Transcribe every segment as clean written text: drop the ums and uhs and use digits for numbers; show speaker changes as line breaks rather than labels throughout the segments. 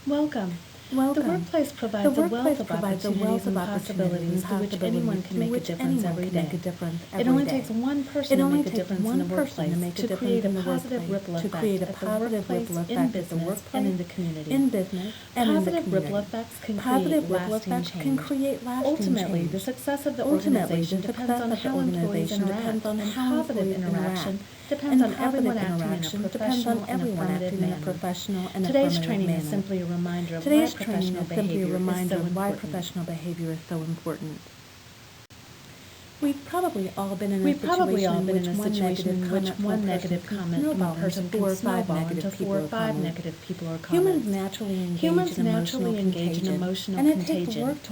Welcome. The
Welcome.
workplace provides a wealth of opportunities and possibilities through which anyone can make a difference every day. It only takes one person to make a difference in the workplace to create a positive ripple effect at the workplace, in business, and in the community. Positive ripple effects can create lasting change. Ultimately, the success of the organization depends on how employees interact, and positive interaction depends on everyone acting in a professional and affirmative manner. Today's training is simply a reminder of why professional behavior is so important.
We've probably all been in a situation in which one negative comment from a person can snowball into 4 or 5 negative people or comments.
Humans naturally engage in emotional contagion, and it takes work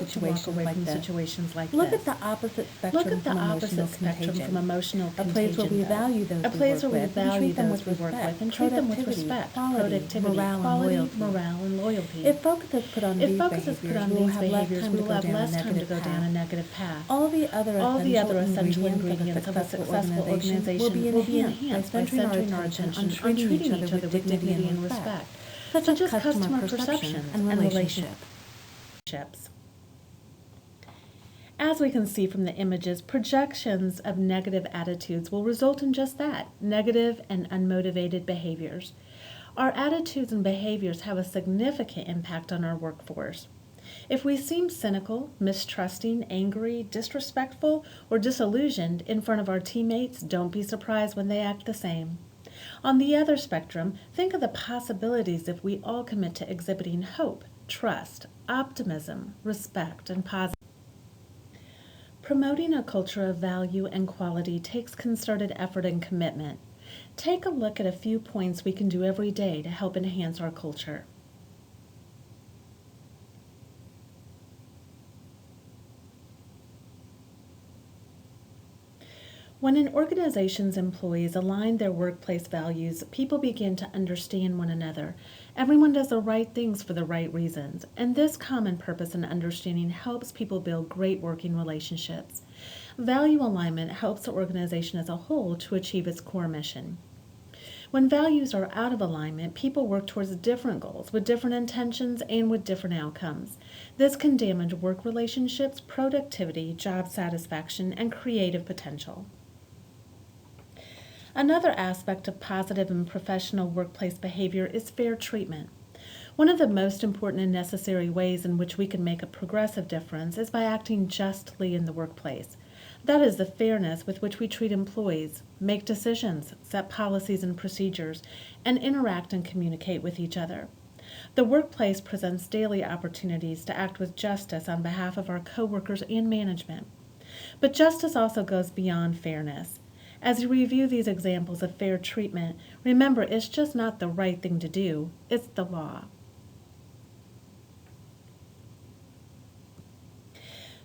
to walk away from situations like this.
Look at the opposite spectrum from emotional contagion.
A place where we value those we work with and treat them with respect, productivity, quality, morale, and loyalty.
If focus is put on these behaviors, we will have less time to go down a negative path. All the other essential ingredients of a successful organization will be enhanced by centering our attention on treating each other with dignity and respect, such as customer perception and relationships. As we can see from the images, projections of negative attitudes will result in just that, negative and unmotivated behaviors. Our attitudes and behaviors have a significant impact on our workforce. If we seem cynical, mistrusting, angry, disrespectful, or disillusioned in front of our teammates, don't be surprised when they act the same. On the other spectrum, think of the possibilities if we all commit to exhibiting hope, trust, optimism, respect, and positivity. Promoting a culture of value and quality takes concerted effort and commitment. Take a look at a few points we can do every day to help enhance our culture. When an organization's employees align their workplace values, people begin to understand one another. Everyone does the right things for the right reasons, and this common purpose and understanding helps people build great working relationships. Value alignment helps the organization as a whole to achieve its core mission. When values are out of alignment, people work towards different goals with different intentions and with different outcomes. This can damage work relationships, productivity, job satisfaction, and creative potential. Another aspect of positive and professional workplace behavior is fair treatment. One of the most important and necessary ways in which we can make a progressive difference is by acting justly in the workplace. That is the fairness with which we treat employees, make decisions, set policies and procedures, and interact and communicate with each other. The workplace presents daily opportunities to act with justice on behalf of our coworkers and management. But justice also goes beyond fairness. As you review these examples of fair treatment, remember it's just not the right thing to do, it's the law.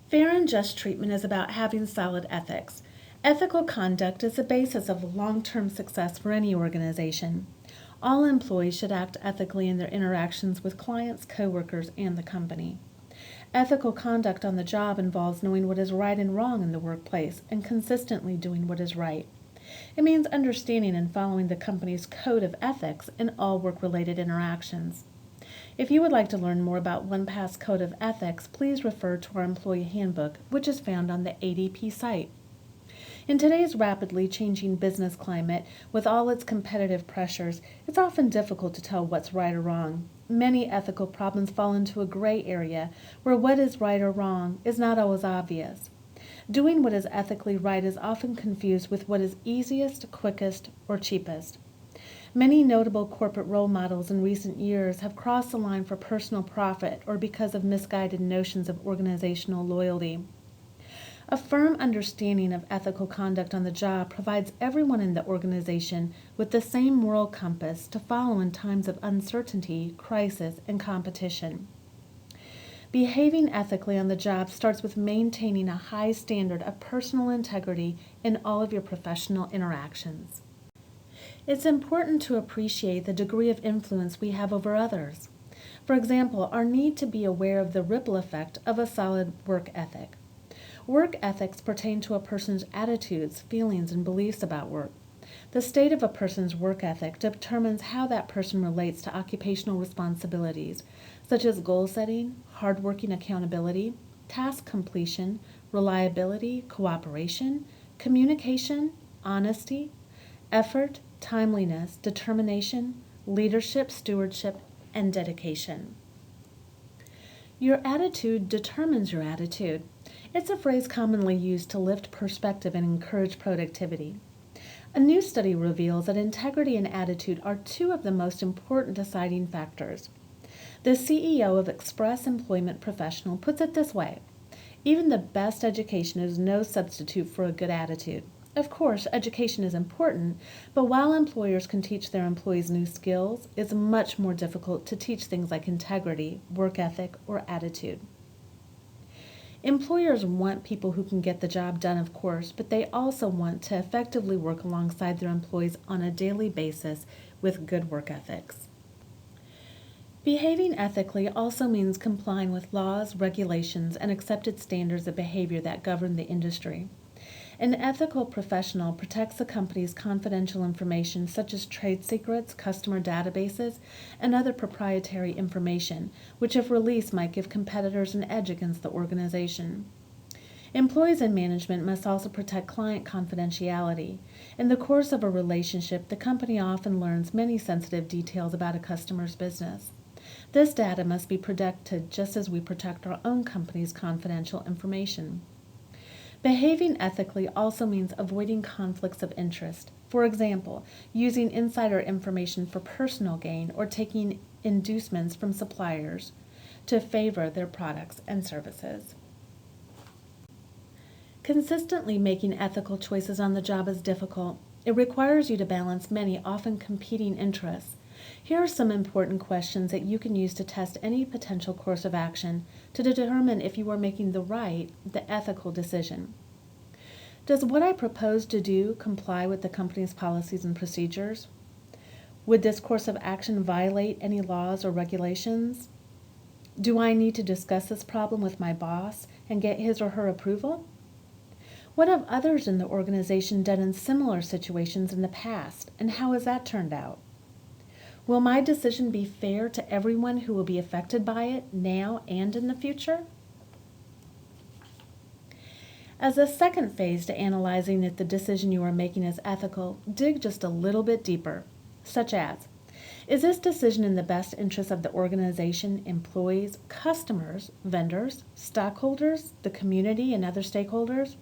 Fair and just treatment is about having solid ethics. Ethical conduct is the basis of long-term success for any organization. All employees should act ethically in their interactions with clients, coworkers, and the company. Ethical conduct on the job involves knowing what is right and wrong in the workplace and consistently doing what is right. It means understanding and following the company's code of ethics in all work-related interactions. If you would like to learn more about OnePath's code of ethics, please refer to our employee handbook, which is found on the ADP site. In today's rapidly changing business climate, with all its competitive pressures, it's often difficult to tell what's right or wrong. Many ethical problems fall into a gray area where what is right or wrong is not always obvious. Doing what is ethically right is often confused with what is easiest, quickest, or cheapest. Many notable corporate role models in recent years have crossed the line for personal profit or because of misguided notions of organizational loyalty. A firm understanding of ethical conduct on the job provides everyone in the organization with the same moral compass to follow in times of uncertainty, crisis, and competition. Behaving ethically on the job starts with maintaining a high standard of personal integrity in all of your professional interactions. It's important to appreciate the degree of influence we have over others. For example, our need to be aware of the ripple effect of a solid work ethic. Work ethics pertain to a person's attitudes, feelings, and beliefs about work. The state of a person's work ethic determines how that person relates to occupational responsibilities, such as goal setting, hardworking accountability, task completion, reliability, cooperation, communication, honesty, effort, timeliness, determination, leadership, stewardship, and dedication. Your attitude determines your attitude. It's a phrase commonly used to lift perspective and encourage productivity. A new study reveals that integrity and attitude are two of the most important deciding factors. The CEO of Express Employment Professional puts it this way: even the best education is no substitute for a good attitude. Of course, education is important, but while employers can teach their employees new skills, it's much more difficult to teach things like integrity, work ethic, or attitude. Employers want people who can get the job done, of course, but they also want to effectively work alongside their employees on a daily basis with good work ethics. Behaving ethically also means complying with laws, regulations, and accepted standards of behavior that govern the industry. An ethical professional protects a company's confidential information such as trade secrets, customer databases, and other proprietary information, which if released might give competitors an edge against the organization. Employees and management must also protect client confidentiality. In the course of a relationship, the company often learns many sensitive details about a customer's business. This data must be protected just as we protect our own company's confidential information. Behaving ethically also means avoiding conflicts of interest. For example, using insider information for personal gain or taking inducements from suppliers to favor their products and services. Consistently making ethical choices on the job is difficult. It requires you to balance many, often competing interests. Here are some important questions that you can use to test any potential course of action to determine if you are making the ethical decision. Does what I propose to do comply with the company's policies and procedures? Would this course of action violate any laws or regulations? Do I need to discuss this problem with my boss and get his or her approval? What have others in the organization done in similar situations in the past, and how has that turned out? Will my decision be fair to everyone who will be affected by it now and in the future? As a second phase to analyzing if the decision you are making is ethical, dig just a little bit deeper, such as, is this decision in the best interest of the organization, employees, customers, vendors, stockholders, the community, and other stakeholders?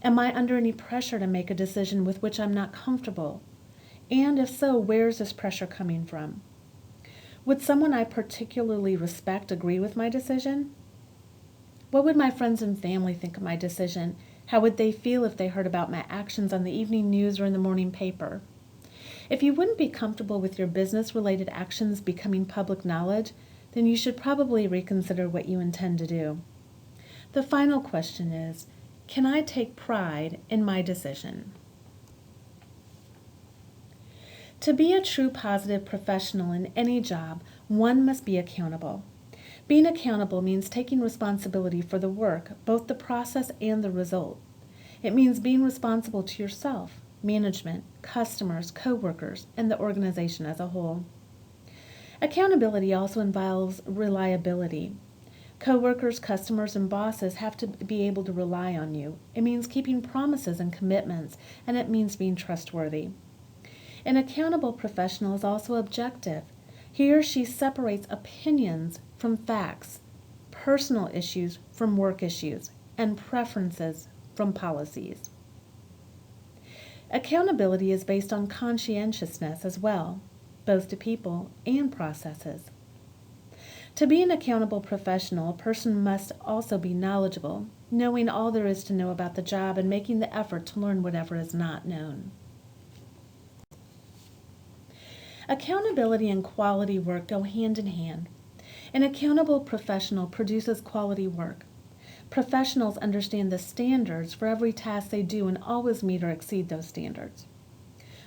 Am I under any pressure to make a decision with which I'm not comfortable? And if so, where is this pressure coming from? Would someone I particularly respect agree with my decision? What would my friends and family think of my decision? How would they feel if they heard about my actions on the evening news or in the morning paper? If you wouldn't be comfortable with your business-related actions becoming public knowledge, then you should probably reconsider what you intend to do. The final question is, can I take pride in my decision? To be a true positive professional in any job, one must be accountable. Being accountable means taking responsibility for the work, both the process and the result. It means being responsible to yourself, management, customers, coworkers, and the organization as a whole. Accountability also involves reliability. Coworkers, customers, and bosses have to be able to rely on you. It means keeping promises and commitments, and it means being trustworthy. An accountable professional is also objective. He or she separates opinions from facts, personal issues from work issues, and preferences from policies. Accountability is based on conscientiousness as well, both to people and processes. To be an accountable professional, a person must also be knowledgeable, knowing all there is to know about the job and making the effort to learn whatever is not known. Accountability and quality work go hand in hand. An accountable professional produces quality work. Professionals understand the standards for every task they do and always meet or exceed those standards.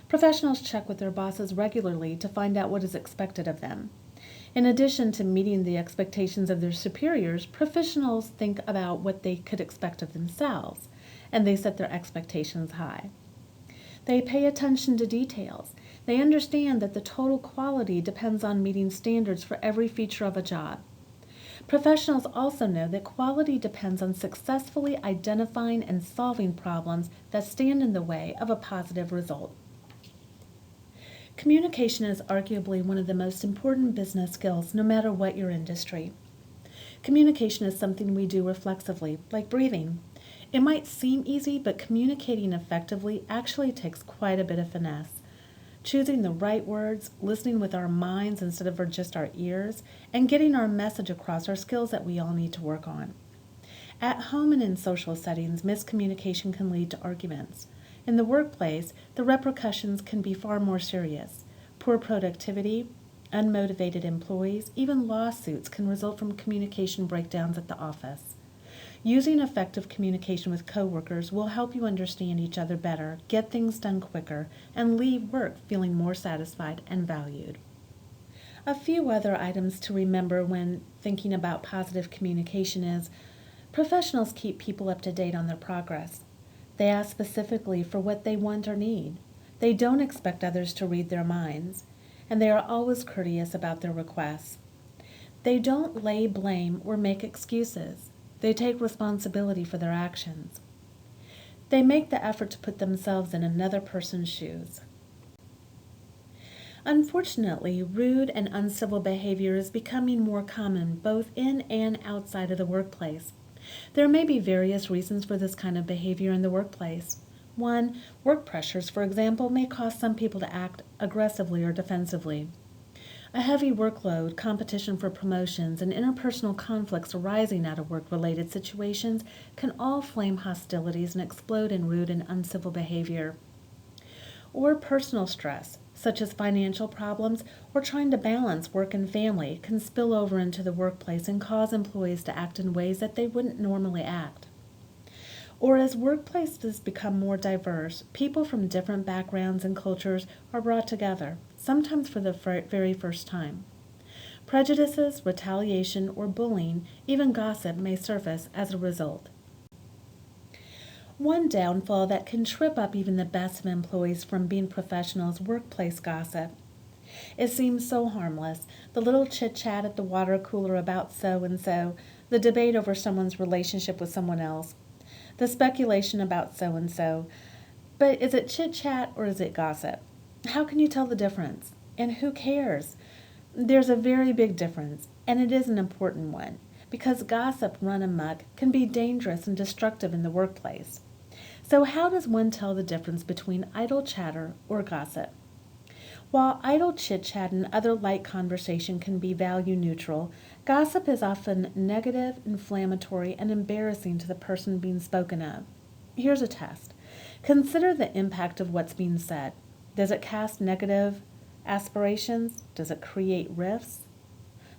Professionals check with their bosses regularly to find out what is expected of them. In addition to meeting the expectations of their superiors, professionals think about what they could expect of themselves, and they set their expectations high. They pay attention to details. They understand that the total quality depends on meeting standards for every feature of a job. Professionals also know that quality depends on successfully identifying and solving problems that stand in the way of a positive result. Communication is arguably one of the most important business skills, no matter what your industry. Communication is something we do reflexively, like breathing. It might seem easy, but communicating effectively actually takes quite a bit of finesse. Choosing the right words, listening with our minds instead of just our ears, and getting our message across are skills that we all need to work on. At home and in social settings, miscommunication can lead to arguments. In the workplace, the repercussions can be far more serious. Poor productivity, unmotivated employees, even lawsuits can result from communication breakdowns at the office. Using effective communication with coworkers will help you understand each other better, get things done quicker, and leave work feeling more satisfied and valued. A few other items to remember when thinking about positive communication is professionals keep people up to date on their progress. They ask specifically for what they want or need. They don't expect others to read their minds, and they are always courteous about their requests. They don't lay blame or make excuses. They take responsibility for their actions. They make the effort to put themselves in another person's shoes. Unfortunately, rude and uncivil behavior is becoming more common both in and outside of the workplace. There may be various reasons for this kind of behavior in the workplace. One, work pressures, for example, may cause some people to act aggressively or defensively. A heavy workload, competition for promotions, and interpersonal conflicts arising out of work-related situations can all flame hostilities and explode in rude and uncivil behavior. Or personal stress, such as financial problems or trying to balance work and family, can spill over into the workplace and cause employees to act in ways that they wouldn't normally act. Or as workplaces become more diverse, people from different backgrounds and cultures are brought together, sometimes for the very first time. Prejudices, retaliation, or bullying, even gossip may surface as a result. One downfall that can trip up even the best of employees from being professionals is workplace gossip. It seems so harmless, the little chit-chat at the water cooler about so-and-so, the debate over someone's relationship with someone else, the speculation about so-and-so. But is it chit-chat or is it gossip? How can you tell the difference? And who cares? There's a very big difference, and it is an important one, because gossip run amok can be dangerous and destructive in the workplace. So how does one tell the difference between idle chatter or gossip? While idle chit-chat and other light conversation can be value neutral, gossip is often negative, inflammatory, and embarrassing to the person being spoken of. Here's a test. Consider the impact of what's being said. Does it cast negative aspirations? Does it create rifts?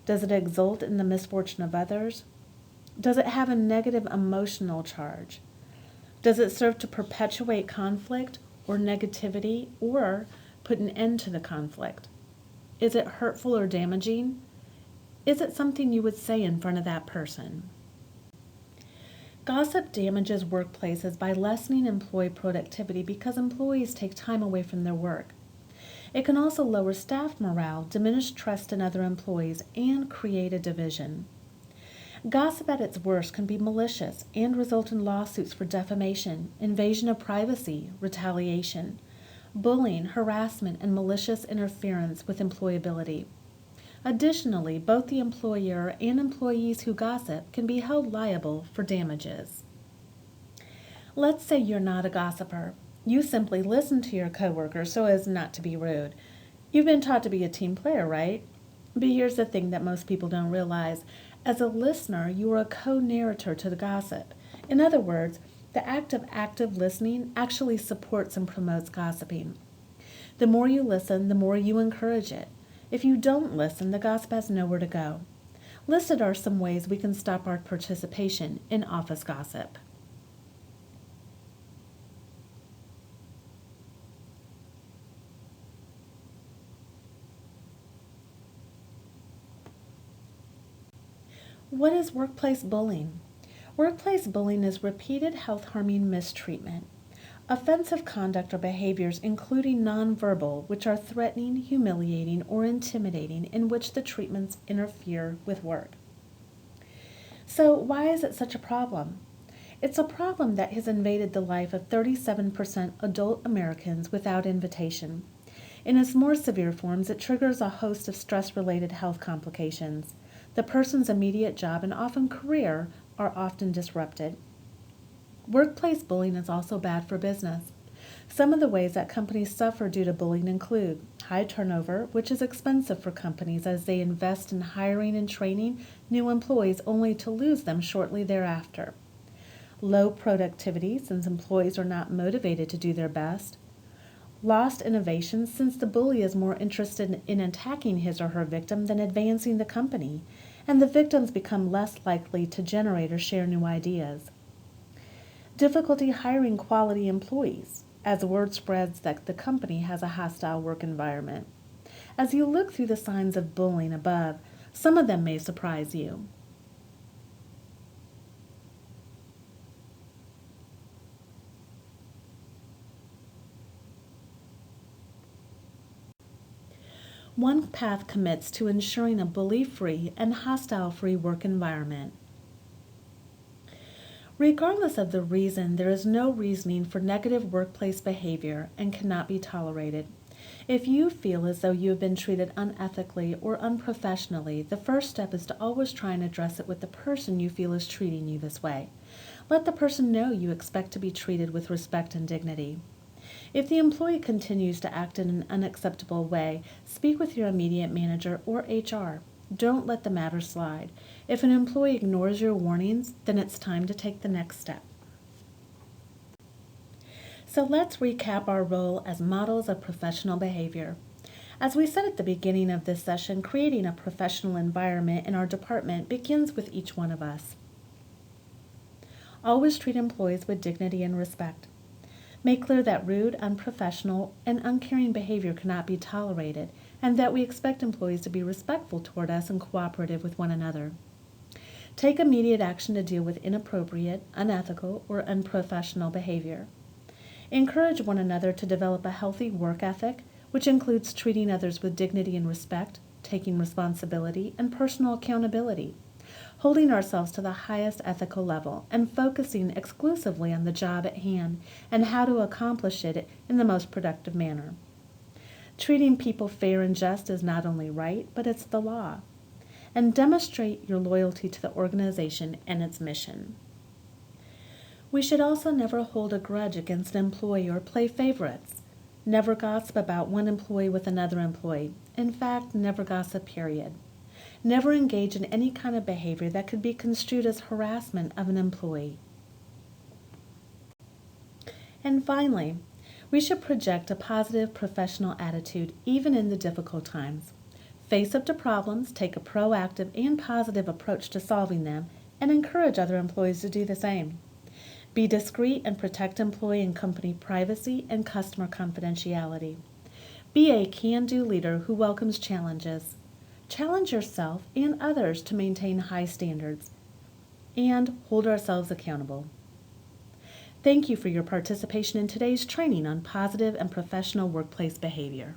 Does it exult in the misfortune of others? Does it have a negative emotional charge? Does it serve to perpetuate conflict or negativity or put an end to the conflict? Is it hurtful or damaging? Is it something you would say in front of that person? Gossip damages workplaces by lessening employee productivity because employees take time away from their work. It can also lower staff morale, diminish trust in other employees, and create a division. Gossip at its worst can be malicious and result in lawsuits for defamation, invasion of privacy, retaliation, bullying, harassment, and malicious interference with employability. Additionally, both the employer and employees who gossip can be held liable for damages. Let's say you're not a gossiper. You simply listen to your coworkers so as not to be rude. You've been taught to be a team player, right? But here's the thing that most people don't realize. As a listener, you are a co-narrator to the gossip. In other words, the act of active listening actually supports and promotes gossiping. The more you listen, the more you encourage it. If you don't listen, the gossip has nowhere to go. Listed are some ways we can stop our participation in office gossip. What is workplace bullying? Workplace bullying is repeated health-harming mistreatment. Offensive conduct or behaviors including nonverbal, which are threatening, humiliating, or intimidating, in which the treatments interfere with work. So why is it such a problem? It's a problem that has invaded the life of 37% adult Americans without invitation. In its more severe forms, it triggers a host of stress-related health complications. The person's immediate job and often career are often disrupted. Workplace bullying is also bad for business. Some of the ways that companies suffer due to bullying include high turnover, which is expensive for companies as they invest in hiring and training new employees only to lose them shortly thereafter. Low productivity, since employees are not motivated to do their best. Lost innovation, since the bully is more interested in attacking his or her victim than advancing the company, and the victims become less likely to generate or share new ideas. Difficulty hiring quality employees, as word spreads that the company has a hostile work environment. As you look through the signs of bullying above, some of them may surprise you. One path commits to ensuring a bully-free and hostile-free work environment. Regardless of the reason, there is no reasoning for negative workplace behavior and cannot be tolerated. If you feel as though you have been treated unethically or unprofessionally, the first step is to always try and address it with the person you feel is treating you this way. Let the person know you expect to be treated with respect and dignity. If the employee continues to act in an unacceptable way, speak with your immediate manager or HR. Don't let the matter slide. If an employee ignores your warnings, then it's time to take the next step. So let's recap our role as models of professional behavior. As we said at the beginning of this session, creating a professional environment in our department begins with each one of us. Always treat employees with dignity and respect. Make clear that rude, unprofessional, and uncaring behavior cannot be tolerated, and that we expect employees to be respectful toward us and cooperative with one another. Take immediate action to deal with inappropriate, unethical, or unprofessional behavior. Encourage one another to develop a healthy work ethic, which includes treating others with dignity and respect, taking responsibility, and personal accountability, holding ourselves to the highest ethical level, and focusing exclusively on the job at hand and how to accomplish it in the most productive manner. Treating people fair and just is not only right, but it's the law. And demonstrate your loyalty to the organization and its mission. We should also never hold a grudge against an employee or play favorites. Never gossip about one employee with another employee. In fact, never gossip, period. Never engage in any kind of behavior that could be construed as harassment of an employee. And finally, we should project a positive professional attitude even in the difficult times. Face up to problems, take a proactive and positive approach to solving them, and encourage other employees to do the same. Be discreet and protect employee and company privacy and customer confidentiality. Be a can-do leader who welcomes challenges. Challenge yourself and others to maintain high standards and hold ourselves accountable. Thank you for your participation in today's training on positive and professional workplace behavior.